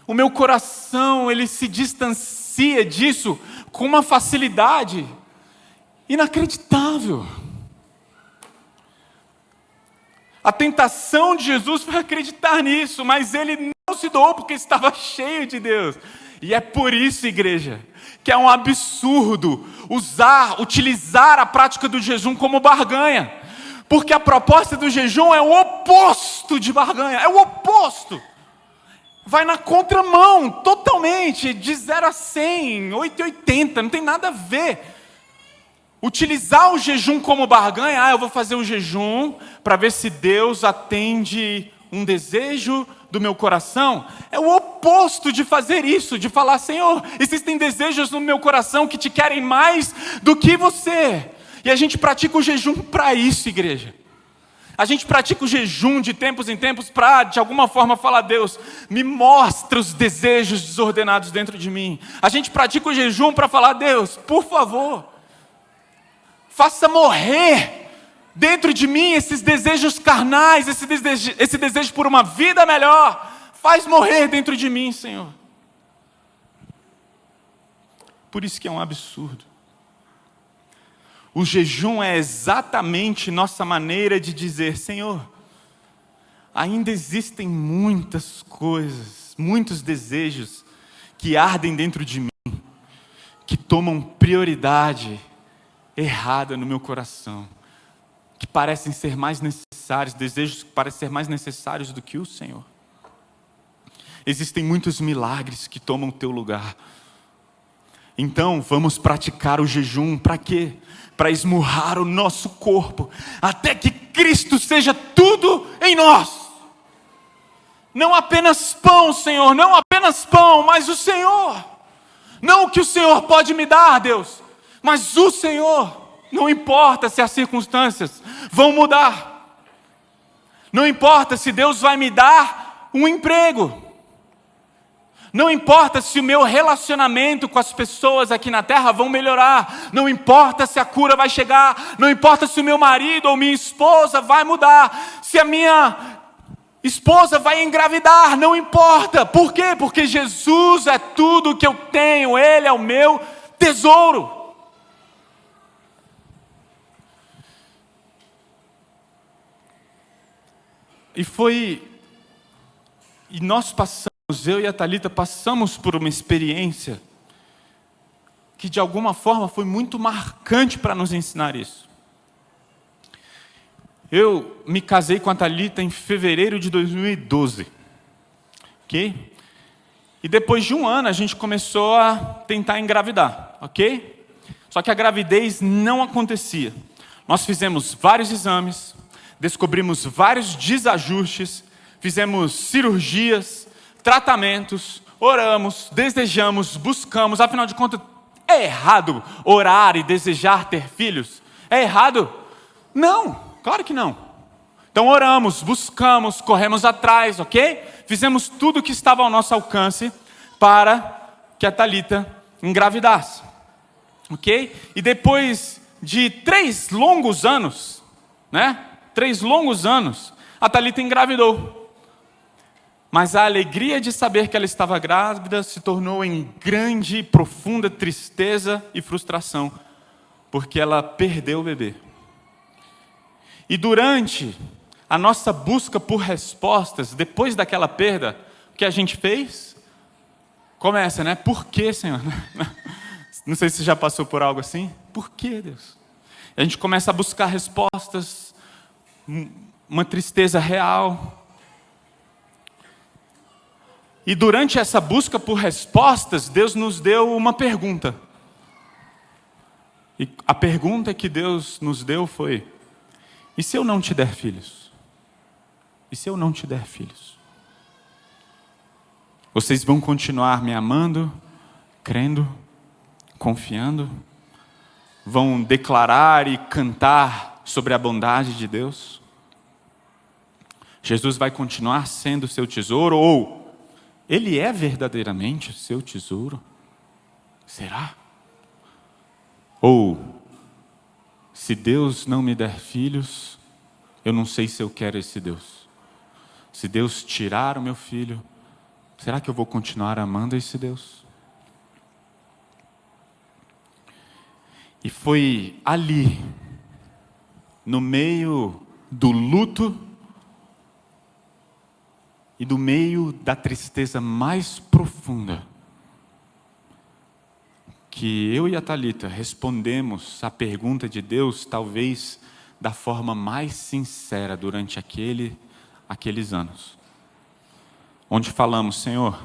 [SPEAKER 1] O meu coração, ele se distancia disso com uma facilidade inacreditável. A tentação de Jesus foi acreditar nisso, mas ele não se doou porque estava cheio de Deus. E é por isso, igreja, que é um absurdo utilizar a prática do jejum como barganha. Porque a proposta do jejum é o oposto de barganha, é o oposto. Vai na contramão, totalmente, de 0 a 100, 880, não tem nada a ver. Utilizar o jejum como barganha, eu vou fazer um jejum para ver se Deus atende um desejo do meu coração. É o oposto de fazer isso, de falar, Senhor, existem desejos no meu coração que te querem mais do que você. E a gente pratica o jejum para isso, igreja. A gente pratica o jejum de tempos em tempos para, de alguma forma, falar, Deus, me mostra os desejos desordenados dentro de mim. A gente pratica o jejum para falar, Deus, por favor, faça morrer dentro de mim esses desejos carnais, esse desejo por uma vida melhor. Faz morrer dentro de mim, Senhor. Por isso que é um absurdo. O jejum é exatamente nossa maneira de dizer, Senhor, ainda existem muitas coisas, muitos desejos que ardem dentro de mim, que tomam prioridade errada no meu coração, que parecem ser mais necessários, desejos que parecem ser mais necessários do que o Senhor. Existem muitos milagres que tomam o teu lugar. Então, vamos praticar o jejum, para quê? Para esmurrar o nosso corpo, até que Cristo seja tudo em nós. Não apenas pão, Senhor, não apenas pão, mas o Senhor. Não o que o Senhor pode me dar, Deus, mas o Senhor. Não importa se as circunstâncias vão mudar. Não importa se Deus vai me dar um emprego. Não importa se o meu relacionamento com as pessoas aqui na terra vão melhorar. Não importa se a cura vai chegar. Não importa se o meu marido ou minha esposa vai mudar. Se a minha esposa vai engravidar. Não importa. Por quê? Porque Jesus é tudo que eu tenho. Ele é o meu tesouro. E nós passamos, eu e a Thalita passamos por uma experiência que de alguma forma foi muito marcante para nos ensinar isso. Eu me casei com a Thalita em fevereiro de 2012, ok? E depois de um ano a gente começou a tentar engravidar, ok? Só que a gravidez não acontecia. Nós fizemos vários exames, descobrimos vários desajustes, fizemos cirurgias, tratamentos, oramos, desejamos, buscamos. Afinal de contas, é errado orar e desejar ter filhos? É errado? Não, claro que não. Então oramos, buscamos, corremos atrás, ok? Fizemos tudo o que estava ao nosso alcance para que a Thalita engravidasse, ok? E depois de 3 longos anos, a Thalita engravidou. Mas a alegria de saber que ela estava grávida se tornou em grande e profunda tristeza e frustração, porque ela perdeu o bebê. E durante a nossa busca por respostas, depois daquela perda, o que a gente fez? Começa, né? Por que, Senhor? Não sei se você já passou por algo assim. Por que, Deus? A gente começa a buscar respostas, uma tristeza real. E durante essa busca por respostas, Deus nos deu uma pergunta. E a pergunta que Deus nos deu foi: e se eu não te der filhos? E se eu não te der filhos? Vocês vão continuar me amando, crendo, confiando? Vão declarar e cantar sobre a bondade de Deus? Jesus vai continuar sendo seu tesouro? Ou Ele é verdadeiramente o seu tesouro? Será? Ou, se Deus não me der filhos, eu não sei se eu quero esse Deus. Se Deus tirar o meu filho, será que eu vou continuar amando esse Deus? E foi ali, no meio do luto e do meio da tristeza mais profunda, que eu e a Thalita respondemos a pergunta de Deus, talvez da forma mais sincera durante aqueles anos. Onde falamos: Senhor,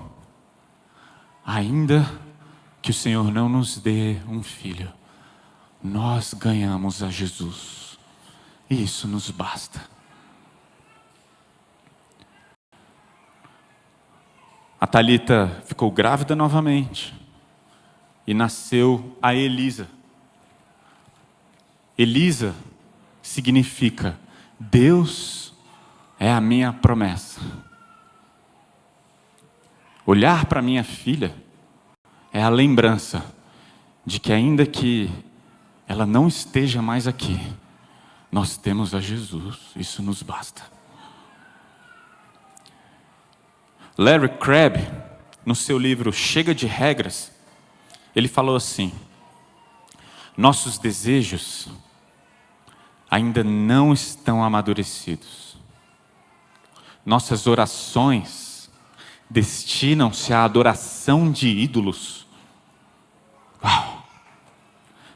[SPEAKER 1] ainda que o Senhor não nos dê um filho, nós ganhamos a Jesus, e isso nos basta. A Thalita ficou grávida novamente, e nasceu a Elisa. Elisa significa: Deus é a minha promessa. Olhar para minha filha é a lembrança de que, ainda que ela não esteja mais aqui, nós temos a Jesus, isso nos basta. Larry Crabb, no seu livro Chega de Regras, ele falou assim: nossos desejos ainda não estão amadurecidos. Nossas orações destinam-se à adoração de ídolos. Uau!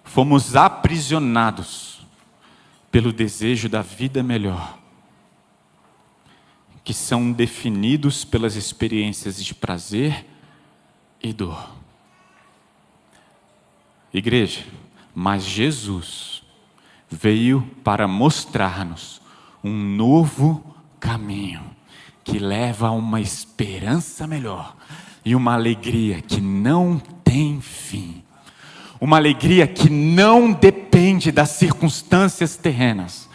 [SPEAKER 1] Fomos aprisionados pelo desejo da vida melhor, que são definidos pelas experiências de prazer e dor. Igreja, mas Jesus veio para mostrar-nos um novo caminho que leva a uma esperança melhor e uma alegria que não tem fim. Uma alegria que não depende das circunstâncias terrenas.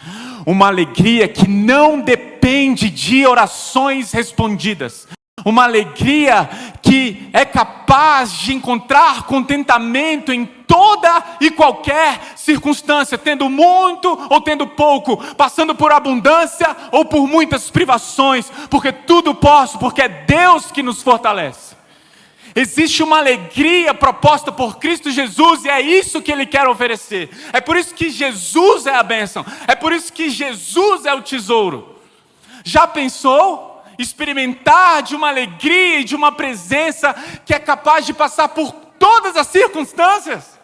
[SPEAKER 1] Uma alegria que não depende de orações respondidas. Uma alegria que é capaz de encontrar contentamento em toda e qualquer circunstância, tendo muito ou tendo pouco, passando por abundância ou por muitas privações, porque tudo posso, porque é Deus que nos fortalece. Existe uma alegria proposta por Cristo Jesus, e é isso que Ele quer oferecer. É por isso que Jesus é a bênção, é por isso que Jesus é o tesouro. Já pensou experimentar de uma alegria e de uma presença que é capaz de passar por todas as circunstâncias?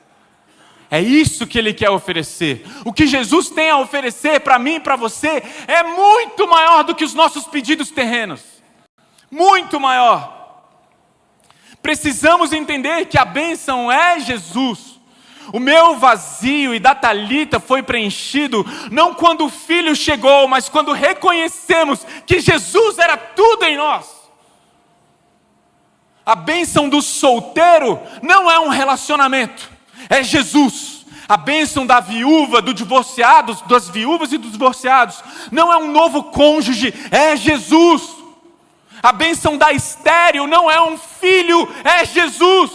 [SPEAKER 1] É isso que Ele quer oferecer. O que Jesus tem a oferecer para mim e para você é muito maior do que os nossos pedidos terrenos. Muito maior. Precisamos entender que a bênção é Jesus. O meu vazio e da Thalita foi preenchido não quando o filho chegou, mas quando reconhecemos que Jesus era tudo em nós. A bênção do solteiro não é um relacionamento, é Jesus. A bênção da viúva, do divorciado, das viúvas e dos divorciados, não é um novo cônjuge, é Jesus. A bênção da estéril não é um filho, é Jesus.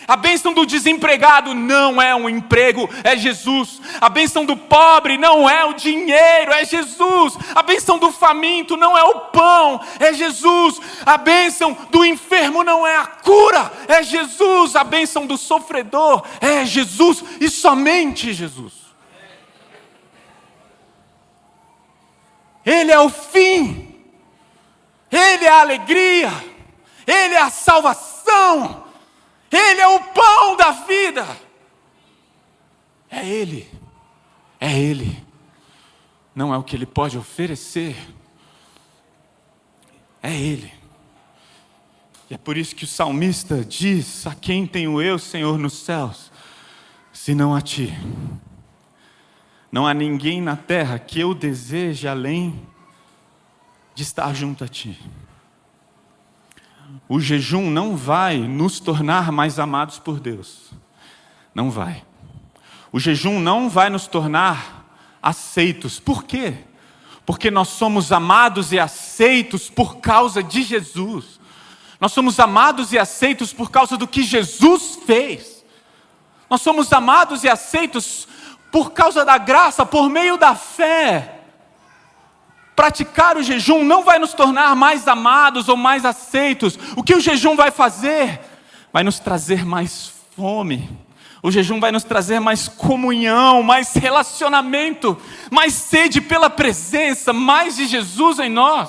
[SPEAKER 1] A bênção do desempregado não é um emprego, é Jesus. A bênção do pobre não é o dinheiro, é Jesus. A bênção do faminto não é o pão, é Jesus. A bênção do enfermo não é a cura, é Jesus. A bênção do sofredor é Jesus e somente Jesus. Ele é o fim, Ele é a alegria, Ele é a salvação. Ele é o pão da vida. É Ele. É Ele. Não é o que Ele pode oferecer. É Ele. E é por isso que o salmista diz: a quem tenho eu, Senhor, nos céus, senão a Ti? Não há ninguém na terra que eu deseje além de estar junto a Ti. O jejum não vai nos tornar mais amados por Deus. Não vai. O jejum não vai nos tornar aceitos. Por quê? Porque nós somos amados e aceitos por causa de Jesus. Nós somos amados e aceitos por causa do que Jesus fez. Nós somos amados e aceitos por causa da graça, por meio da fé. Praticar o jejum não vai nos tornar mais amados ou mais aceitos. O que o jejum vai fazer? Vai nos trazer mais fome. O jejum vai nos trazer mais comunhão, mais relacionamento, mais sede pela presença, mais de Jesus em nós.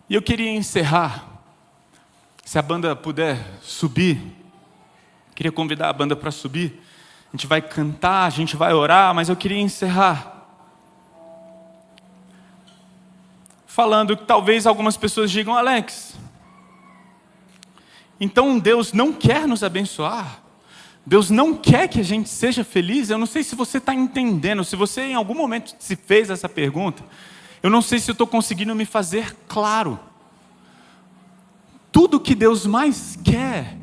[SPEAKER 1] E eu queria encerrar, se a banda puder subir, queria convidar a banda para subir. A gente vai cantar, a gente vai orar, mas eu queria encerrar falando que talvez algumas pessoas digam: Alex, então Deus não quer nos abençoar? Deus não quer que a gente seja feliz? Eu não sei se você está entendendo, se você em algum momento se fez essa pergunta, eu não sei se eu estou conseguindo me fazer claro. Tudo que Deus mais quer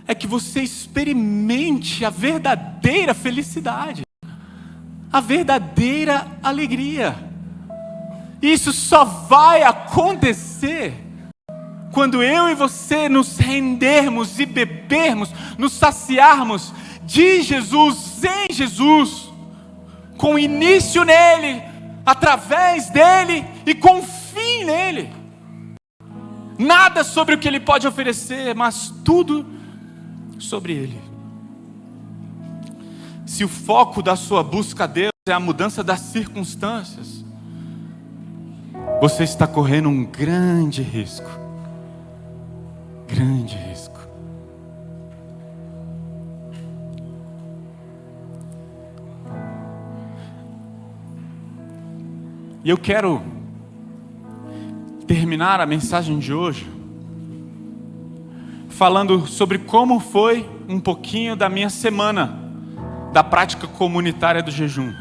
[SPEAKER 1] é que você experimente a verdadeira felicidade, a verdadeira alegria. Isso só vai acontecer quando eu e você nos rendermos e bebermos, nos saciarmos de Jesus, em Jesus, com início nele, através dele e com fim nele. Nada sobre o que ele pode oferecer, mas tudo sobre Ele. Se o foco da sua busca a Deus é a mudança das circunstâncias, você está correndo um grande risco. Grande risco. E eu quero terminar a mensagem de hoje falando sobre como foi um pouquinho da minha semana da prática comunitária do jejum.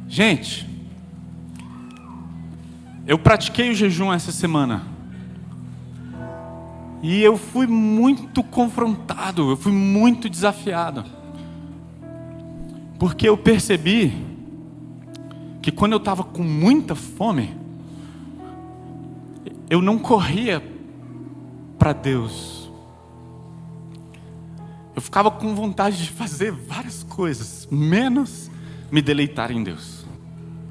[SPEAKER 1] Gente, eu pratiquei o jejum essa semana e eu fui muito confrontado, eu fui muito desafiado, porque eu percebi que quando eu estava com muita fome, eu não corria para Deus. Eu ficava com vontade de fazer várias coisas, menos me deleitar em Deus.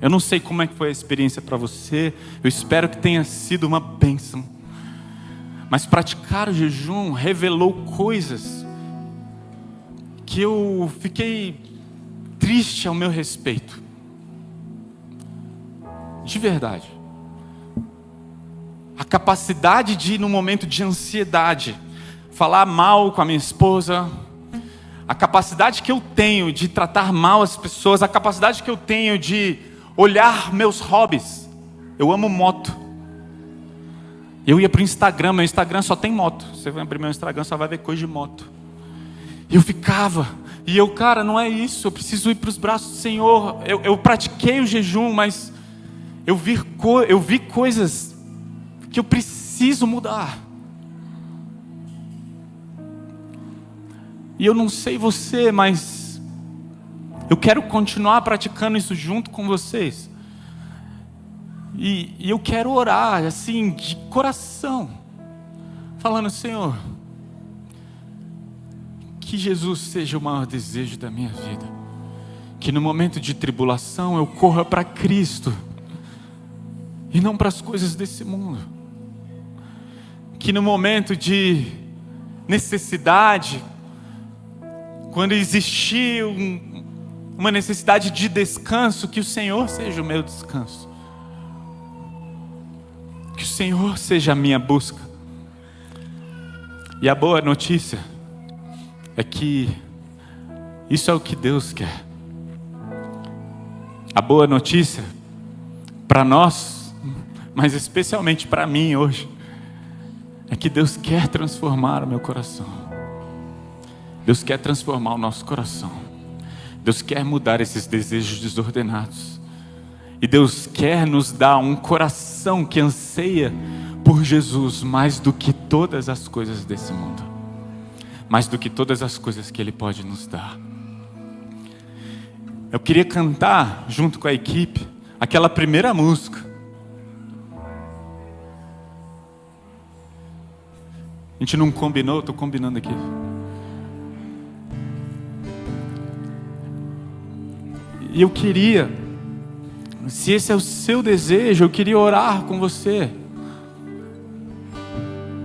[SPEAKER 1] Eu não sei como é que foi a experiência para você, eu espero que tenha sido uma bênção. Mas praticar o jejum revelou coisas que eu fiquei triste ao meu respeito. De verdade. A capacidade de, no momento de ansiedade, falar mal com a minha esposa, a capacidade que eu tenho de tratar mal as pessoas, a capacidade que eu tenho de olhar meus hobbies. Eu amo moto. Eu ia para o Instagram, meu Instagram só tem moto. Você vai abrir meu Instagram, só vai ver coisa de moto. Eu ficava, e eu, cara, não é isso, eu preciso ir para os braços do Senhor. Eu pratiquei o jejum, mas eu vi coisas que eu preciso mudar. E eu não sei você, mas eu quero continuar praticando isso junto com vocês. E eu quero orar, assim, de coração, falando: Senhor, que Jesus seja o maior desejo da minha vida. Que no momento de tribulação eu corra para Cristo e não para as coisas desse mundo. Que no momento de necessidade, quando existir uma necessidade de descanso, que o Senhor seja o meu descanso. Que o Senhor seja a minha busca. E a boa notícia é que isso é o que Deus quer. A boa notícia para nós, mas especialmente para mim hoje, é que Deus quer transformar o meu coração. Deus quer transformar o nosso coração. Deus quer mudar esses desejos desordenados. E Deus quer nos dar um coração que anseia por Jesus mais do que todas as coisas desse mundo. Mais do que todas as coisas que Ele pode nos dar. Eu queria cantar junto com a equipe aquela primeira música. A gente não combinou, estou combinando aqui. E eu queria, se esse é o seu desejo, eu queria orar com você.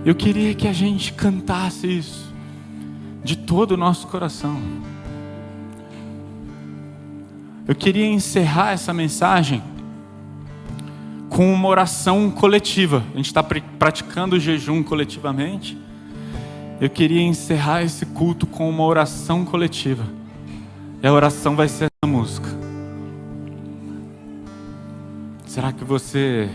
[SPEAKER 1] Eu queria que a gente cantasse isso de todo o nosso coração. Eu queria encerrar essa mensagem com uma oração coletiva. A gente está praticando o jejum coletivamente. Eu queria encerrar esse culto com uma oração coletiva. E a oração vai ser essa música. Será que você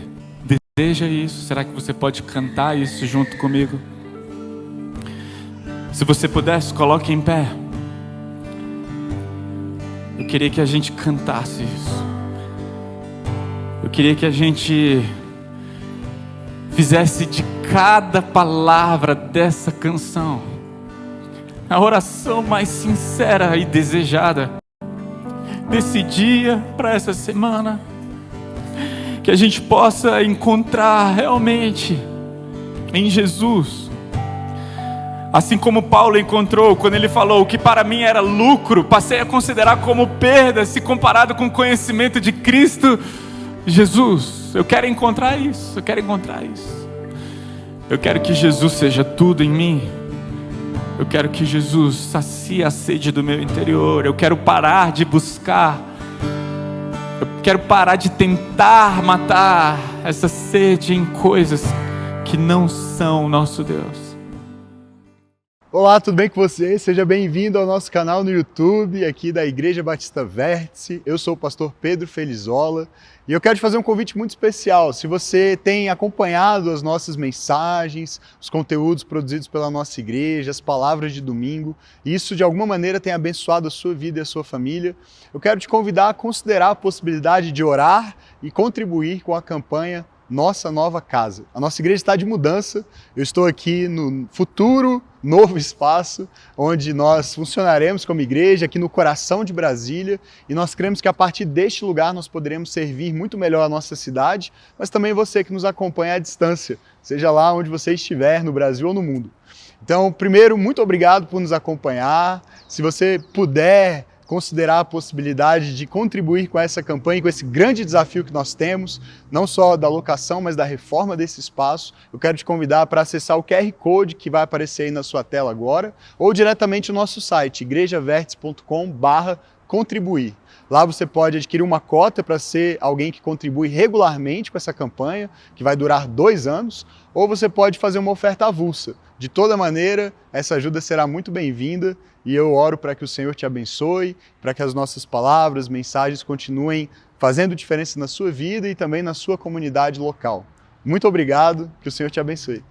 [SPEAKER 1] deseja isso? Será que você pode cantar isso junto comigo? Se você pudesse, coloque em pé. Eu queria que a gente cantasse isso. Eu queria que a gente fizesse de cada palavra dessa canção a oração mais sincera e desejada desse dia para essa semana. Que a gente possa encontrar realmente em Jesus, assim como Paulo encontrou quando ele falou: o que para mim era lucro, passei a considerar como perda se comparado com o conhecimento de Cristo Jesus. Eu quero encontrar isso, eu quero encontrar isso. Eu quero que Jesus seja tudo em mim. Eu quero que Jesus sacie a sede do meu interior. Eu quero parar de buscar. Eu quero parar de tentar matar essa sede em coisas que não são o nosso Deus.
[SPEAKER 2] Olá, tudo bem com você? Seja bem-vindo ao nosso canal no YouTube, aqui da Igreja Batista Vértice. Eu sou o pastor Pedro Felizola e eu quero te fazer um convite muito especial. Se você tem acompanhado as nossas mensagens, os conteúdos produzidos pela nossa igreja, as palavras de domingo, e isso de alguma maneira tem abençoado a sua vida e a sua família, eu quero te convidar a considerar a possibilidade de orar e contribuir com a campanha Nossa Nova Casa. A nossa igreja está de mudança. Eu estou aqui no futuro novo espaço onde nós funcionaremos como igreja aqui no coração de Brasília, e nós cremos que a partir deste lugar nós poderemos servir muito melhor a nossa cidade, mas também você que nos acompanha à distância, seja lá onde você estiver, no Brasil ou no mundo. Então, primeiro, muito obrigado por nos acompanhar. Se você puder considerar a possibilidade de contribuir com essa campanha, com esse grande desafio que nós temos, não só da locação, mas da reforma desse espaço, eu quero te convidar para acessar o QR Code que vai aparecer aí na sua tela agora, ou diretamente o nosso site, igrejavertice.com/contribuir. Lá você pode adquirir uma cota para ser alguém que contribui regularmente com essa campanha, que vai durar 2 anos, ou você pode fazer uma oferta avulsa. De toda maneira, essa ajuda será muito bem-vinda e eu oro para que o Senhor te abençoe, para que as nossas palavras, mensagens continuem fazendo diferença na sua vida e também na sua comunidade local. Muito obrigado, que o Senhor te abençoe.